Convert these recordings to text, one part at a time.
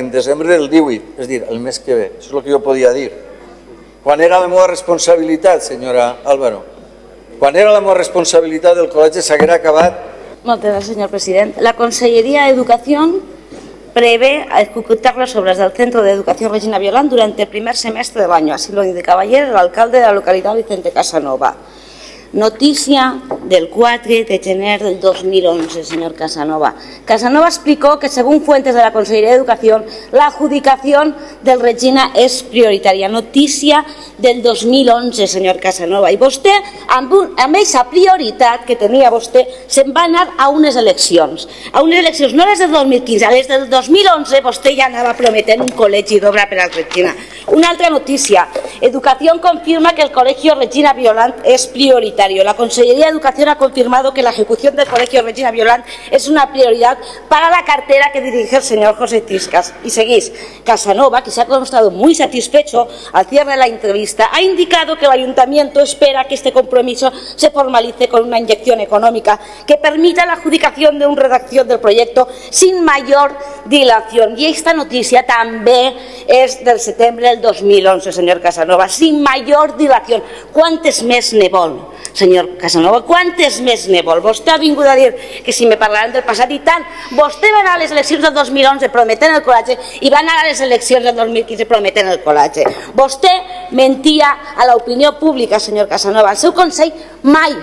en desembre del 18, és a dir, el mes que ve. Això és el que jo podia dir. Quan era la meva responsabilitat, senyora Álvaro, quan era la meva responsabilitat del col·legi s'haguera acabat. Moltes gràcies, senyor president. La Consellería de Educación prevé ejecutar las obras del Centro de Educación Regina Violán durante el primer semestre del año. Así lo indicaba ayer el alcalde de la localidad, Vicente Casanova. Noticia del 4 de enero del 2011, señor Casanova. Casanova explicó que, según fuentes de la Consellería de Educación, la adjudicación del Regina es prioritaria. Noticia del 2011, señor Casanova. I vostè, amb aquesta prioritat que tenia vostè, se'n va anar a unes eleccions. A unes eleccions, no les del 2015, a les del 2011, vostè ja anava prometent un col·legi d'obra per al Regina. Una altra notícia. Educación confirma que el Colegio Regina Violán es prioritario. La Consellería de Educación ha confirmado que la ejecución del Colegio Regina Violán es una prioridad para la cartera que dirige el señor José Tiscas. Y seguís. Casanova, que se ha mostrado muy satisfecho al cierre de la entrevista, ha indicado que el Ayuntamiento espera que este compromiso se formalice con una inyección económica que permita la adjudicación de una redacción del proyecto sin mayor dilación. Y esta noticia también es del setembre del 2011, señor Casanova. Sin mayor dilación. ¿Cuántos meses ne vol? Senyor Casanova, quantes més ne vol? Vostè ha vingut a dir que si me parlaran del passat i tant. Vostè va anar a les eleccions del 2011 prometent el col·legi i va anar a les eleccions del 2015 prometent el col·legi. Vostè mentia a l'opinió pública, senyor Casanova. El seu Consell mai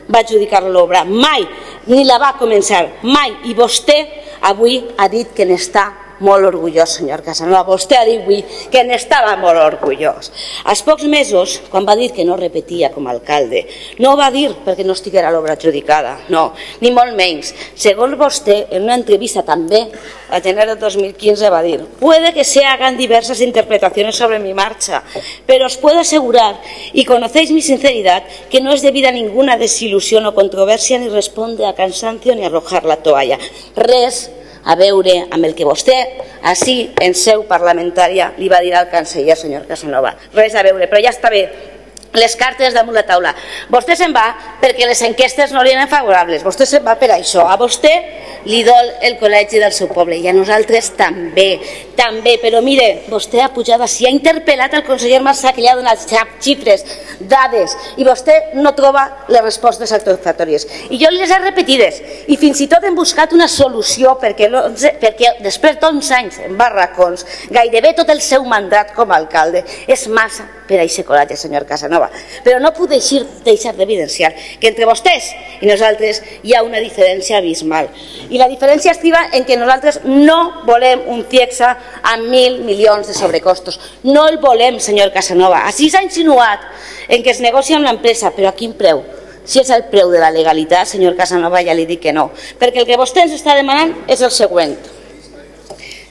va adjudicar l'obra, mai, ni la va començar, mai. I vostè avui ha dit que n'està molt orgullós, senyor Casanova. Vostè ha dit avui que n'estava molt orgullós. Als pocs mesos, quan va dir que no repetia com a alcalde, no ho va dir perquè no estiguera l'obra adjudicada, no, ni molt menys. Segons vostè, en una entrevista també, a gener del 2015, va dir: puede que se hagan diversas interpretaciones sobre mi marcha, pero os puedo asegurar, y conocéis mi sinceridad, que no es debida a ninguna desilusión o controversia, ni responde a cansancio ni a arrojar la toalla. Res a veure amb el que vostè, així, en seu parlamentària, li va dir al canceller, senyor Casanova. Res a veure, però ja està bé. Les cartes damunt la taula. Vostè se'n va perquè les enquestes no li eren favorables. Vostè se'n va per això. A vostè li dol el col·legi del seu poble i a nosaltres també. També, però mire, vostè ha pujat així, ha interpel·lat el conseller Marsà, que li ha donat xifres, dades, i vostè no troba les respostes satisfactòries. I jo les he repetides i fins i tot hem buscat una solució perquè després d'11 anys en barracons, gairebé tot el seu mandat com a alcalde, és massa per a aquest col·legi, senyor Casanova. Però no puc deixar d'evidenciar que entre vostès i nosaltres hi ha una diferència abismal. I la diferència estriba en que nosaltres no volem un CIEXA amb 1.000 milions de sobrecostos. No el volem, senyor Casanova. Així s'ha insinuat en que es negocia amb l'empresa, però a quin preu? Si és el preu de la legalitat, senyor Casanova, ja li dic que no. Perquè el que vostè ens està demanant és el següent.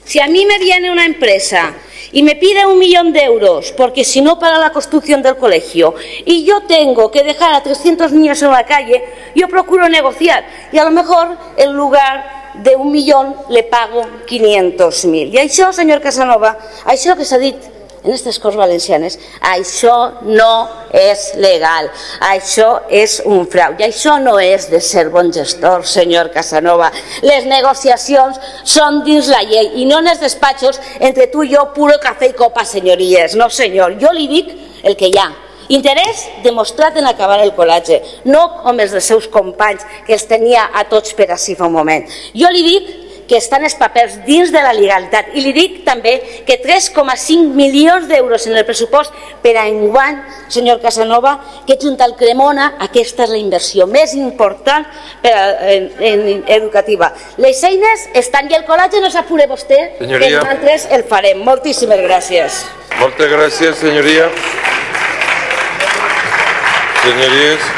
Si a mí me viene una empresa y me pide 1 millón de euros porque si no para la construcción del colegio y yo tengo que dejar a 300 niños en la calle, yo procuro negociar y a lo mejor en lugar de 1 millón le pago 500.000. I això, senyor Casanova, això que s'ha dit en aquestes Corts Valencianes, això no és legal, això és un frau i això no és de ser bon gestor, senyor Casanova. Les negociacions són dins la llei i no en els despatxos entre tu i jo, puro cafè i copa, senyories. No, senyor, jo li dic el que hi ha. Interès demostrat en acabar el col·legi, no com els dels seus companys, que els tenia a tots per ací fa un moment. Jo li dic que estan els papers dins de la legalitat i li dic també que 3,5 milions d'euros en el pressupost per a enguany, senyor Casanova, que junt al Cremona aquesta és la inversió més important educativa. Les eines estan i el col·legi no s'apure vostè, que nosaltres el farem. Moltíssimes gràcies. Moltes gràcies, senyoria. Senyories.